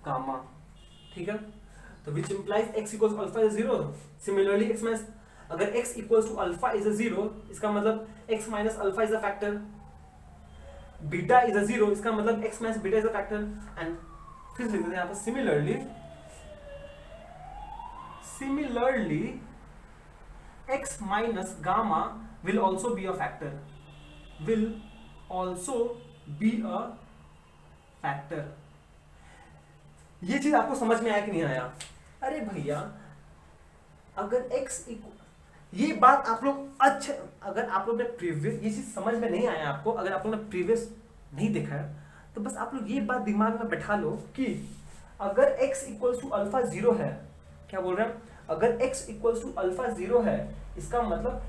gamma. ठीक है, तो which implies x equals alpha is 0। Similarly x minus, अगर x equals to alpha is a 0, इसका मतलब x minus alpha is a factor. Beta is a 0, इसका मतलब x minus beta is a factor. And फिर लिखते हैं यहाँ पर similarly x minus gamma will also be a factor, ये चीज आपको समझ में आया कि नहीं आया? अरे भैया अगर x ये बात आप लोग अच्छे, अगर आप लोग ने प्रीवियस ये चीज समझ में नहीं आया आपको, अगर आप लोग ने प्रीवियस नहीं देखा है, तो बस आप लोग ये बात दिमाग में बैठा लो कि अगर x इक्वल्स टू अल्फा 0 है, क्या बोल रहे हैं, अगर x इक्वल्स टू अल्फा 0 है, इसका मतलब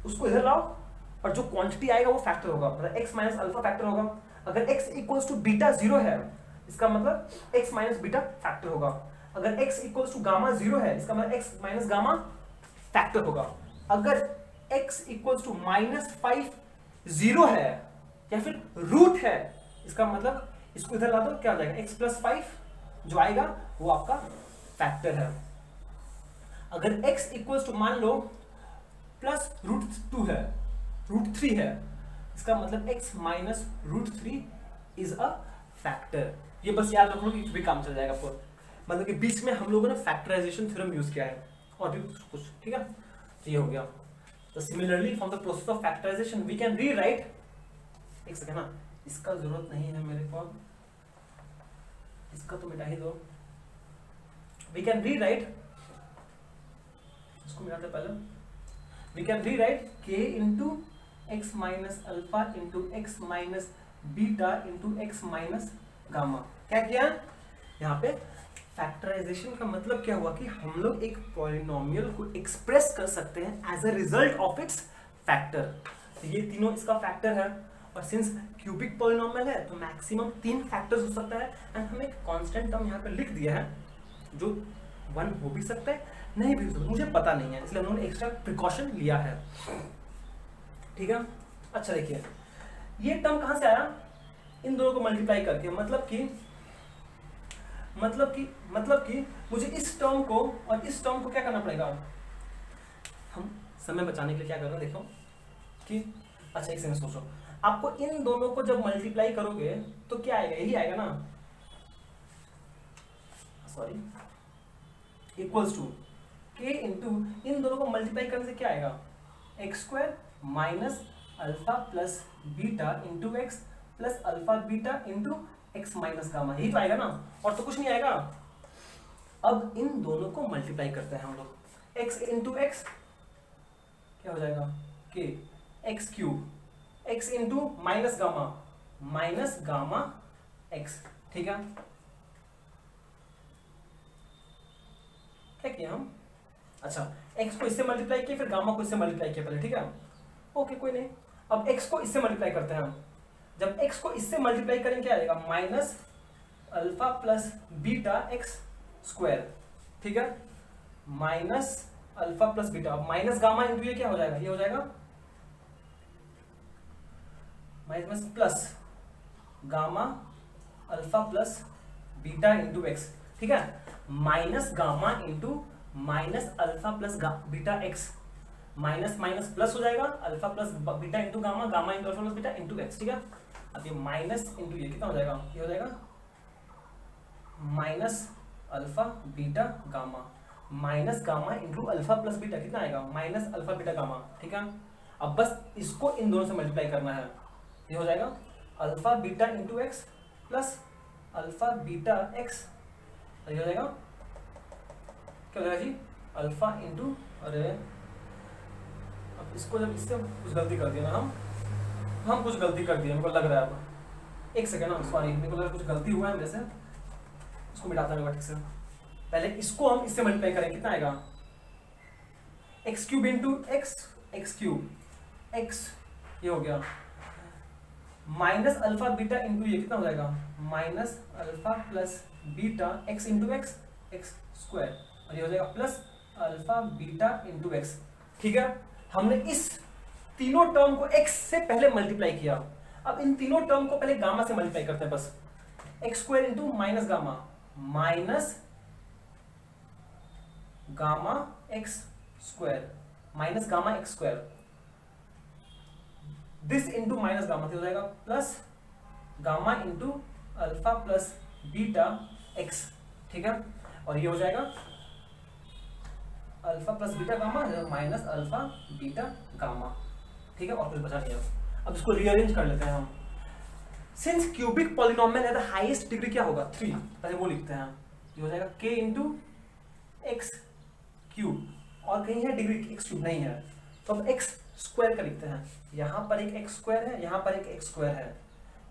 उसको इधर लाओ और जो क्वांटिटी आएगा वो फैक्टर होगा, मतलब x माइनस अल्फा फैक्टर होगा। अगर x इक्वल्स टू बीटा 0 है, इसका मतलब x माइनस बीटा फैक्टर होगा। अगर x इक्वल्स टू गामा 0 है, इसका मतलब x माइनस गामा फैक्टर होगा। अगर x इक्वल्स टू -5 0 है या फिर रूट है, इसका मतलब इसको इधर ला दो, क्या हो जाएगा, x प्लस 5 जो आएगा वो आपका फैक्टर है। अगर x इक्वल्स टू मान लो प्लस √2 है, √3 है, इसका मतलब x minus √3 is a factor. ये बस याद रखो कि भी काम चल जाएगा आपको, मतलब कि बीच में हम लोगों ने फैक्टराइजेशन थ्योरम यूज किया है और भी कुछ, ठीक है, तो ये हो गया। तो similarly from the process of factorization we can rewrite, एक सेकंड ना, इसका जरूरत नहीं है मेरे को, इसका तो मिटा ही दो। वी कैन रीराइट, इसको मिटाते पहले, we can rewrite k into x minus alpha into x minus beta into x minus gamma. क्या किया यहाँ पे, फैक्टराइजेशन का मतलब क्या हुआ कि हम लोग एक पॉलिनोमियल को एक्सप्रेस कर सकते हैं as a result of its factor. तो ये तीनों इसका फैक्टर है, और सिंस क्यूबिक पॉलिनोमियल है तो मैक्सिमम 3 फैक्टर्स हो सकता है, एंड हमने एक कांस्टेंट टर्म यहाँ पे लिख दिया है जो 1 हो भी सकता है, नहीं भी हो सकता, मुझे पता नहीं है, इसलिए उन्होंने एक्स्ट्रा प्रिकॉशन लिया है, ठीक है। अच्छा देखिए, ये टर्म कहां से आया, इन दोनों को मल्टीप्लाई करके, मतलब कि मुझे इस टर्म को और इस टर्म को क्या करना पड़ेगा, हम समय बचाने के लिए क्या कर रहे हैं, देखो कि अच्छा एक सेकंड सोचो, आपको इन दोनों को जब मल्टीप्लाई करोगे तो क्या आएगा, यही आएगा ना, sorry, equals to k into इन दोनों को मल्टीप्लाई करने से क्या आएगा, x² minus alpha plus beta into X plus alpha beta into x minus gamma, यही तो आएगा ना, और तो कुछ नहीं आएगा। अब इन दोनों को मल्टीप्लाई करते हैं हम लोग, x इंटू एक्स क्या हो जाएगा, k x cube, x into minus gamma x, ठीक है। क्या किया हम, अच्छा x को इससे मल्टीप्लाई किया, फिर गामा को इससे मल्टीप्लाई किया पहले, ठीक है, ओके कोई नहीं। अब x को इससे मल्टीप्लाई करते हैं हम, जब x को इससे मल्टीप्लाई करेंगे क्या आएगा, minus alpha plus beta x square, ठीक है, minus alpha plus beta, minus gamma into ये क्या हो जाएगा, ये हो जाएगा minus plus gamma alpha plus beta into X, ठीक है, minus gamma into minus alpha plus beta x, minus minus plus हो जाएगा, alpha plus beta into gamma, gamma into alpha plus beta into X, ठीक है। अब ये minus into ये कितना हो जाएगा, ये हो जाएगा minus alpha beta gamma, minus gamma into alpha plus beta कितना आएगा, माइनस अल्फा बीटा गामा, ठीक है। अब बस इसको इन दोनों से मल्टीप्लाई करना है, ये हो जाएगा alpha beta into X plus alpha beta x, ये हो जाएगा क्या हो जाएगा जी, अल्फा इंटू, अरे अब इसको जब इससे कुछ गलती कर दिया ना, हम कुछ गलती कर दिया, मेरे को लग रहा है, अब एक सेकेंड ना, सॉरी मेरे को लग रहा है कुछ गलती हुआ है मेरे से, इसको मिटाता है ठीक से, पहले इसको हम इससे मल्टीप्लाई करें, कितना आएगा, x cube into x cube x, ये हो गया, माइनस अल्फा बीटा इंटू ये कितना हो जाएगा, minus alpha plus beta x into x x square, और ये हो जाएगा plus alpha beta into X, ठीक है। हमने इस तीनों टर्म को x से पहले मल्टीप्लाई किया, अब इन तीनों टर्म को पहले गामा से मल्टीप्लाई करते हैं, बस x square into minus gamma x square minus gamma x square, this into minus gamma हो जाएगा plus gamma into alpha plus beta x, ठीक है, और ये हो जाएगा alpha plus beta gamma minus alpha beta gamma, ठीक है, और कुछ बचा नहीं है। अब इसको रीअरेंज कर लेते हैं हम, सिंस क्यूबिक पॉलिनोमियल है, द हाईएस्ट डिग्री क्या होगा 3, पहले वो लिखते हैं, ये हो जाएगा k इंटू एक्स क्यूब और कहीं है डिग्री एक्स क्यूब नहीं है, तो अब एक्स स्क्वायर का लिखते हैं। यहाँ पर एक एक्स स्क्वायर है, यहाँ पर एक एक्स स्क्वायर है,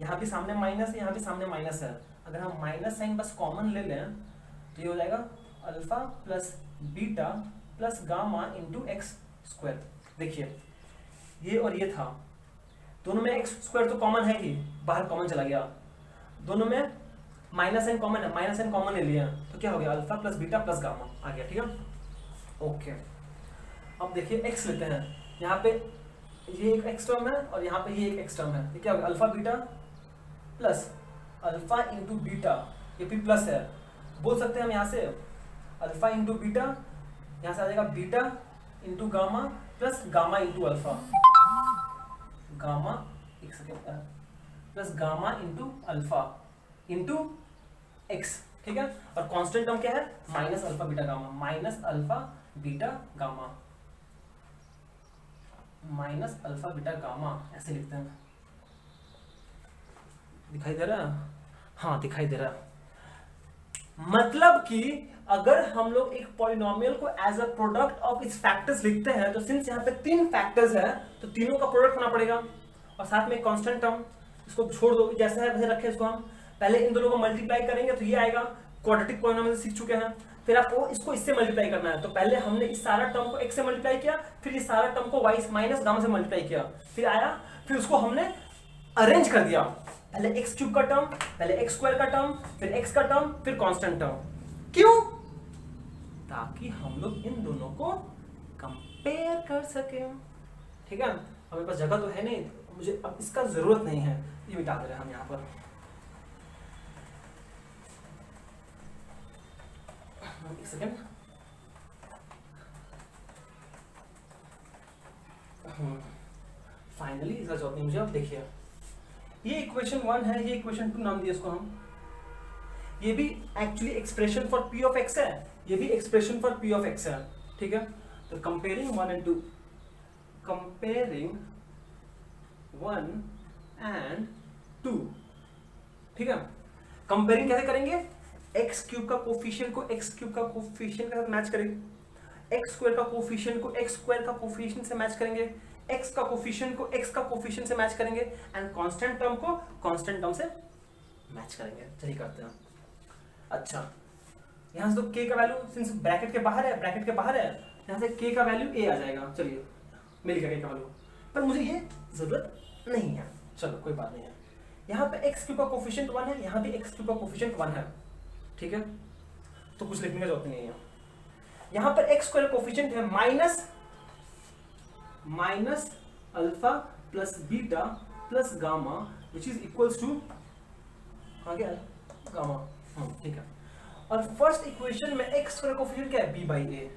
यहाँ भी सामने माइनस है, यहाँ भी सामने माइनस है। अगर हम माइनस साइन बस कॉमन ले लें तो ये हो जाएगा alpha plus beta plus gamma into x square. देखिए ये और ये था, दोनों में एक्स स्क्वायर तो कॉमन है ही, बाहर कॉमन चला गया, दोनों में माइनस साइन कॉमन है, माइनस साइन कॉमन ले लिया तो क्या हो गया alpha plus beta plus gamma आ गया। ठीक है ओके। अब देखिए एक्स लेते हैं, यहाँ पे ये एक एक्स टर्म है और यहाँ पे ये एक एक्स टर्म है, ये क्या हो गया alpha beta plus alpha into beta, ये भी प्लस है, बोल सकते हैं हम यहाँ से अल्फा इंटू बीटा, यहाँ से आ जाएगा beta into gamma plus gamma into alpha, gamma एक second plus gamma into alpha into X. ठीक है, और कांस्टेंट टर्म क्या है minus alpha beta gamma, minus alpha beta gamma, minus alpha beta gamma ऐसे लिखते हैं। दिखाई दे रहा है? हाँ दिखाई दे रहा है। मतलब कि अगर हम लोग एक पॉलिनोमियल को as a product of its factors लिखते हैं तो सिंस यहाँ पे 3 फैक्टर्स है तो तीनों का प्रोडक्ट होना पड़ेगा, और साथ में कांस्टेंट टर्म, इसको छोड़ दो जैसा है वैसे रखे इसको, हम पहले इन दोनों को मल्टीप्लाई करेंगे तो ये आएगा, क्वाड्रेटिक पॉलिनोमियल सीख चुके हैं। फिर आपको इसको इससे मल्टीप्लाई करना है, तो पहले हमने इस सारा टर्म को x से मल्टीप्लाई किया, फिर इस सारा टर्म को y माइनस गामा से मल्टीप्लाई किया, फिर आया, फिर उसको हमने अरेंज कर दिया, पहले x क्यूब का टर्म, पहले x स्क्वायर का टर्म, फिर x का टर्म, फिर कांस्टेंट टर्म। क्यों? ताकि हम लोग इन दोनों को कंपेयर कर सके। ठीक है, हमारे पास जगह तो है नहीं, मुझे अब इसका जरूरत नहीं है, ये मिटा दे रहे हैं हम यहाँ पर। एक सेकेंड, फाइनली इसका जवाब नहीं मुझे। अब देखिए ये इक्वेशन 1 है, ये इक्वेशन 2 नाम दिया इसको हम, ये भी actually expression for p of x है, ये भी expression for p of x है। ठीक है, तो कंपेयरिंग 1 and 2, कंपेयरिंग 1 and 2। ठीक है, कंपेयरिंग कैसे करेंगे, एक्स क्यूब का कोफिशिएंट को एक्स क्यूब का कोफिशिएंट के साथ मैच करेंगे, एक्स स्क्वायर का कोफिशिएंट को एक्स स्क्वायर का कोफिशिएंट से मैच करेंगे, एक्स का कोफिशिएंट को एक्स का कोफिशिएंट से मैच करेंगे, एंड कांस्टेंट टर्म को कांस्टेंट टर्म से मैच करेंगे। चलिए करते हैं। अच्छा, यहाँ से तो k का वैल्यू सिंस ब्रैकेट के बाहर है, ब्रैकेट के बाहर है, यहाँ से k का वैल्यू a आ जाएगा। चलिए मिल गया k का वैल्यू, पर मुझे ये जरूरत नहीं है, चलो कोई बात नहीं है। यहाँ पे एक्स क्यूब का कोफिशिएंट 1 है, यहाँ भी एक्स क्यूब का कोफिशिएंट 1 है। ठीक है, तो कुछ लिखने का जरूरत नहीं है। यहाँ पर एक्स स्क्वायर कोफिशिएंट है minus alpha plus beta plus gamma which is equals to कहाँ गया गामा। ठीक है, और फर्स्ट इक्वेशन में एक्स स्क्वायर कोफिशिएंट क्या है b बाई ए,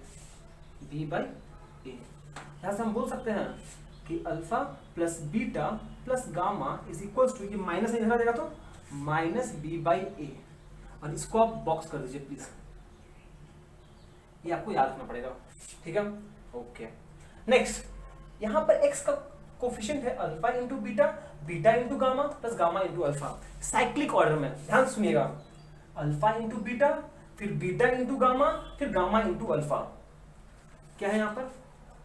यहाँ से हम बोल सकते हैं कि alpha plus beta plus gamma is equals to, ये माइनस नहीं देगा तो माइनस बी बाई ए, और इसको आप बॉक्स कर दीजिए प्लीज, ये आपको याद रखना पड़ेगा। ठीक है ओके। नेक्स्ट, यहाँ पर x का कोफिशिएंट है alpha into beta, beta into gamma plus gamma into alpha, cyclic order में, ध्यान सुनिएगा, अल्फा इंटू बीटा, फिर बीटा इंटू गामा, फिर गामा इंटू अल्फा। क्या है यहाँ पर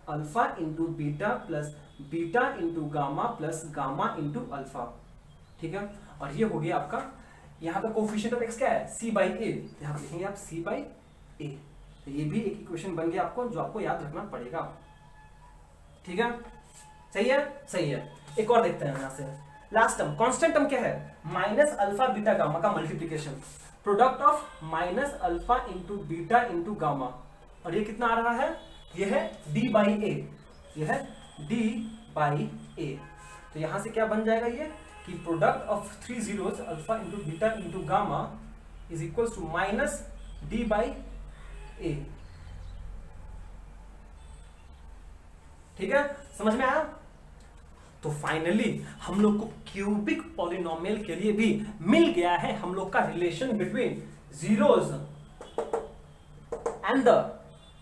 alpha into beta plus beta into gamma plus gamma into alpha. ठीक है, और ये हो गया आपका, यहाँ पे कोफिशिएंट ऑफ x क्या है c बाई ए, यहाँ पे लिखेंगे आप c बाई ए, तो ये भी एक इक्वेशन बन गया आपको जो आपको याद रखना पड़ेगा। ठीक है, सही है, सही है। एक और देखते हैं यहाँ से, लास्ट टर्म कांस्टेंट टर्म क्या है माइनस अल्फा बीटा गामा का multiplication, product of minus alpha into beta into gamma, और ये कितना आ रहा है, ये है d बाई ए, ये है d बाई ए। तो यहाँ से क्या बन जाएगा ये कि product of 3 zeros alpha into beta into gamma is equals to minus D by ए। ठीक है, समझ में आया? तो फाइनली हम लोग को क्यूबिक पॉलिनोमियल के लिए भी मिल गया है हम लोग का relation between zeros and the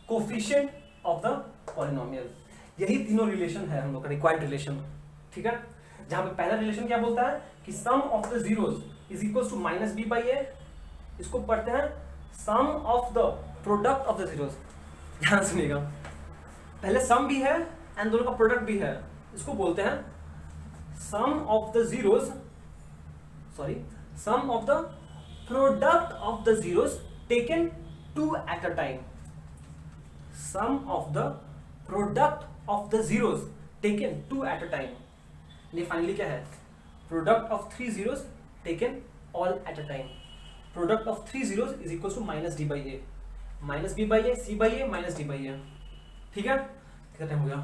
coefficient of the polynomial. यही तीनों रिलेशन है हम लोग का रिक्वायर्ड रिलेशन। ठीक है, जहां पे पहला रिलेशन क्या बोलता है कि sum of the zeros is equal to minus B by A, इसको पढ़ते हैं sum of the product of the zeros. ध्यान सुनिएगा, पहले सम भी है एंड दोनों का प्रोडक्ट भी है, इसको बोलते हैं sum of the zeros, sorry sum of the product of the zeros taken two at a time, sum of the product of the zeros taken two at a time. ये finally क्या है, product of 3 zeros taken all at a time. Product of 3 zeros is equal to minus D by A, minus B by A, C by A, minus D by ए। ठीक है, कितना time हो गया,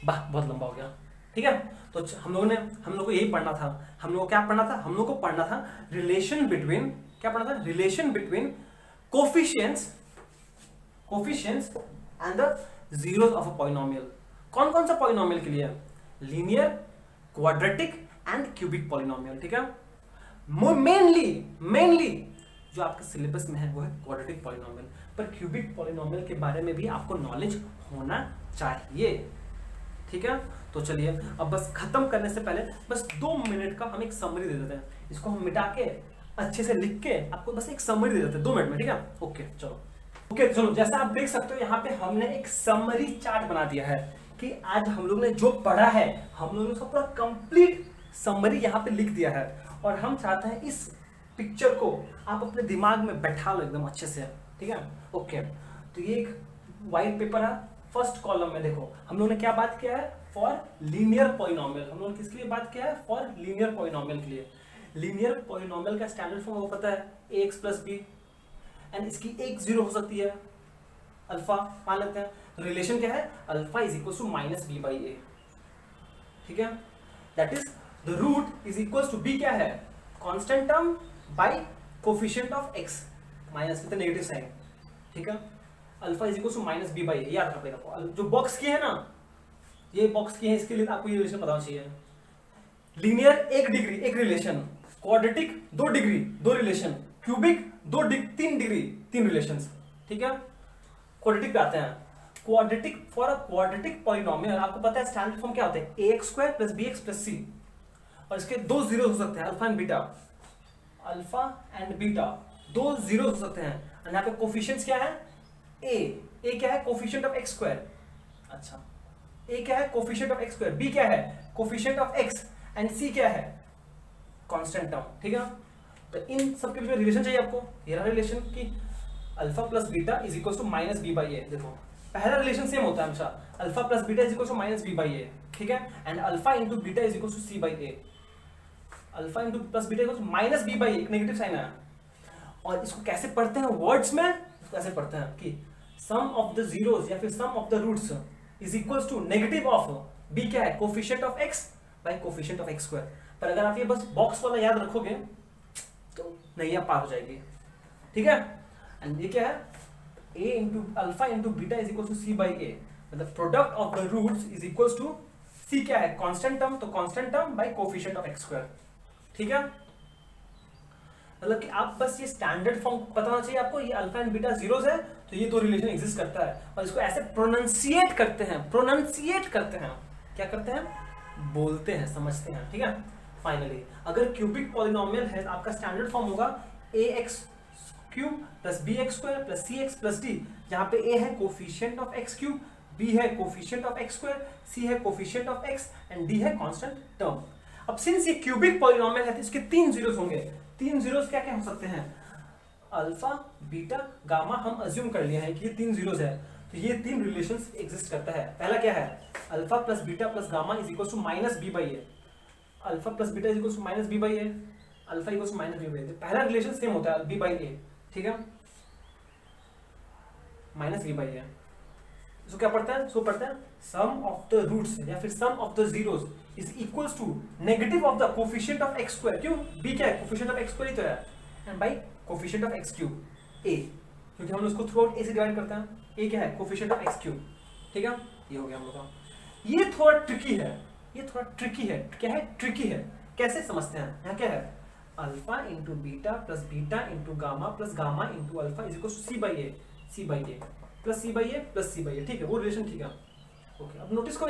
वाह बहुत लंबा हो गया। ठीक है, तो हम लोगों को यही पढ़ना था। हम लोग को क्या पढ़ना था, हम लोग को पढ़ना था रिलेशन बिटवीन, क्या पढ़ना था, relation between coefficients and the zeros of a polynomial. कौन कौन सा पॉलिनोमियल के लिए, linear, quadratic and cubic polynomial. ठीक है, मेनली जो आपके सिलेबस में है वो है क्वाड्रेटिक पॉलिनोमियल, पर क्यूबिक पॉलिनोमियल के बारे में भी आपको नॉलेज होना चाहिए। ठीक है, तो चलिए अब बस खत्म करने से पहले बस 2 मिनट का हम एक समरी दे देते हैं, इसको हम मिटा के अच्छे से लिख के आपको बस एक समरी दे देते हैं 2 मिनट में। ठीक है, ओके चलो जैसा आप देख सकते हो यहाँ पे हमने एक समरी चार्ट बना दिया है कि आज हम लोग ने जो पढ़ा है हम लोगों ने उसका पूरा कंप्लीट समरी यहाँ पे लिख दिया है, और हम चाहते हैं इस पिक्चर को आप अपने दिमाग में बैठा लो एकदम अच्छे से। ठीक है, ओके, तो ये एक व्हाइट पेपर है, फर्स्ट कॉलम में देखो हम लोगों ने क्या बात किया है, फॉर लीनियर पॉलिनोमियल। हम लोगों ने किसके लिए बात किया है, फॉर लीनियर पॉलिनोमियल के लिए। लीनियर पॉलिनोमियल का स्टैंडर्ड फॉर्म वो पता है ax प्लस बी, एंड इसकी एक जीरो हो सकती है, अल्फा मान लेते हैं। रिलेशन क्या है, alpha is equal to minus B by ए। ठीक है, that is the root is equal to B, क्या है, constant term by coefficient of x, minus with negative sign. ठीक है, alpha is equal to minus B by A, याद रखना पड़ेगा। जो बॉक्स की है ना, ये बॉक्स की है, इसके लिए आपको ये रिलेशन पता होना चाहिए। Linear 1 degree 1 relation, quadratic 2 degree 2 relation, cubic 3 degree 3 relations. ठीक है, क्वाड्रेटिक पे आते हैं। Quadratic, for a quadratic polynomial आपको पता है स्टैंडर्ड फॉर्म क्या होते हैं, ax square plus bx plus c, और इसके 2 जीरो हो सकते हैं, alpha and beta, alpha and beta 2 zero हो सकते हैं। और यहाँ पे कोफिशिएंट्स क्या है, a क्या है, कोफिशिएंट ऑफ x स्क्वायर, अच्छा a क्या है, coefficient of x square, b क्या है, coefficient of x, and c क्या है, कांस्टेंट टर्म। ठीक है, तो इन सबके बीच में रिलेशन चाहिए आपको, ये रहा रिलेशन कि alpha plus beta is equal to minus B by a. देखो पहला रिलेशन सेम होता है हमेशा, alpha plus beta is equal to minus B by ए। ठीक है, and alpha into beta is equal to C by a, alpha into plus beta equal to minus B by a, एक negative sign है। और इसको कैसे पढ़ते हैं words में, इसको ऐसे पढ़ते हैं कि सम ऑफ द जीरोस या फिर sum of the roots is equal to negative of b, क्या है, coefficient of x by coefficient of x square. पर अगर आप ये बस बॉक्स वाला याद रखोगे तो नैया पार हो जाएगी। ठीक है, एंड ये क्या है, a into alpha into beta is equal to C by a, मतलब product of the roots is equal to c, क्या है, कांस्टेंट टर्म, तो constant term by coefficient of x square. ठीक है, मतलब कि आप बस ये स्टैंडर्ड फॉर्म पता होना चाहिए आपको, ये अल्फा एंड बीटा जीरोस है तो ये 2 रिलेशन एग्जिस्ट करता है, और इसको ऐसे प्रोनाउंसिएट करते हैं, क्या करते हैं, बोलते हैं, समझते हैं। ठीक है, फाइनली अगर क्यूबिक पॉलिनोमियल है आपका स्टैंडर्ड फॉर्म होगा ax cube plus bx square plus cx plus d, जहां पे a है coefficient of x cube, b है coefficient of x square, c है coefficient of x, and d है कांस्टेंट टर्म। अब सिंस ये क्यूबिक पॉलिनोमियल है तो इसके 3 जीरोस होंगे। 3 जीरोस क्या क्या हो सकते हैं, अल्फा बीटा गामा, हम अज्यूम कर लिए हैं कि ये 3 जीरोस है, तो ये 3 रिलेशंस एग्जिस्ट करता है। पहला क्या है, alpha plus beta plus gamma is equal to minus B by a, alpha plus beta is equal to minus B by a, alpha equal to minus B by a, पहला relation same होता है B by ए। ठीक है, minus B by A, इसको क्या पढ़ता है, इसको पढ़ता है सम ऑफ द रूट्स या फिर sum of the zeros is equals to negative of the coefficient of x square. क्यों, b क्या है, कोफिशिएंट ऑफ एक्स स्क्वायर ही तो है, and by coefficient of x cube a, क्योंकि हम उसको थ्रू आउट a से डिवाइड करते हैं, a क्या है, कोफिशिएंट ऑफ एक्स क्यूब। ठीक है, ये हो गया हम लोग का। ये थोड़ा ट्रिकी है, क्या है, ट्रिकी है, कैसे समझते हैं। यहाँ क्या है, alpha into beta plus beta into gamma plus gamma into alpha is equal to C by A plus c by A plus c by ए। ठीक है, वो रिलेशन ठीक है। ओके, अब नोटिस करो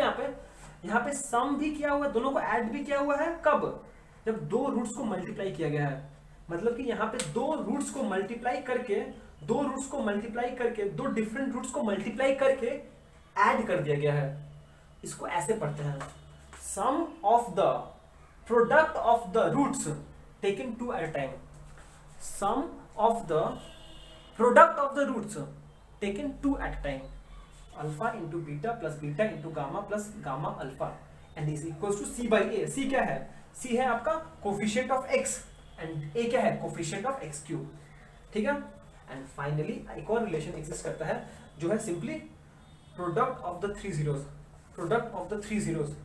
यहाँ पे सम भी किया हुआ है, दोनों को ऐड भी किया हुआ है, कब, जब 2 रूट्स को मल्टीप्लाई किया गया है। मतलब कि यहाँ पे 2 रूट्स को मल्टीप्लाई करके 2 डिफरेंट रूट्स को मल्टीप्लाई करके ऐड कर दिया गया है। इसको ऐसे पढ़ते हैं, sum of the product of the roots taken two at a time, sum of the product of the roots taken two at a time, alpha into beta plus beta into gamma plus gamma alpha and is equal to C by A. C क्या है? सी है आपका coefficient of x and ए क्या है? Coefficient of x cube. ठीक है। And finally एक और रिलेशन एग्जिस्ट करता है जो है simply product of the three zeros, product of the three zeros,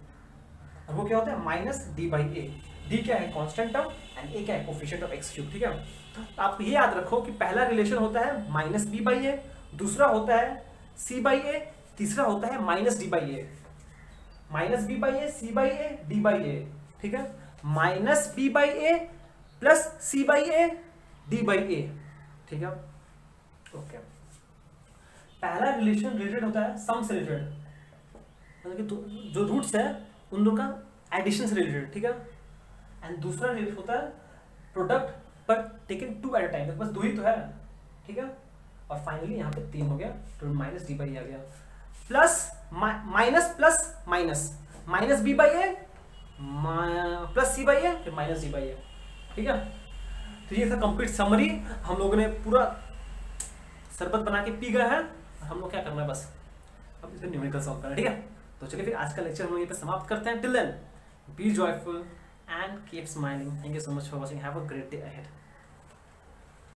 और वो क्या होता है? Minus D by a. D क्या है? कांस्टेंट टर्म एंड ए क्या है? Coefficient of x cube. ठीक है। तो आप ये याद रखो कि पहला रिलेशन होता है माइनस बी बाई ए, दूसरा होता है सी बाई ए, तीसरा होता है minus D by A, minus B by A, C by a, d by ए। ठीक है। Minus B by A plus c by a, d by ए। ठीक है। ओके। पहला रिलेशन रिलेटेड होता है सम से रिलेटेड, मतलब कि जो रूट्स है उन दोनों का एडिशन से रिलेटेड। ठीक है। एंड दूसरा रिलेटेड होता है प्रोडक्ट पर taken two at a time, बस दो ही तो है। ठीक है। और फाइनली यहाँ पे 3 हो गया तो माइनस डी बाई आ गया, plus minus plus minus, minus B by A plus c by a फिर माइनस डी बाई ए। ठीक है। तो ये था कंप्लीट समरी। हम लोगों ने पूरा शरबत बना के पी गए हैं और हम लोग क्या करना है बस अब इसे न्यूमेरिकल सॉल्व करना है। ठीक है। तो चलिए फिर आज का लेक्चर हम लोग यहाँ पे समाप्त करते हैं। Till then be joyful and keep smiling. Thank you so much for watching. Have a great day ahead.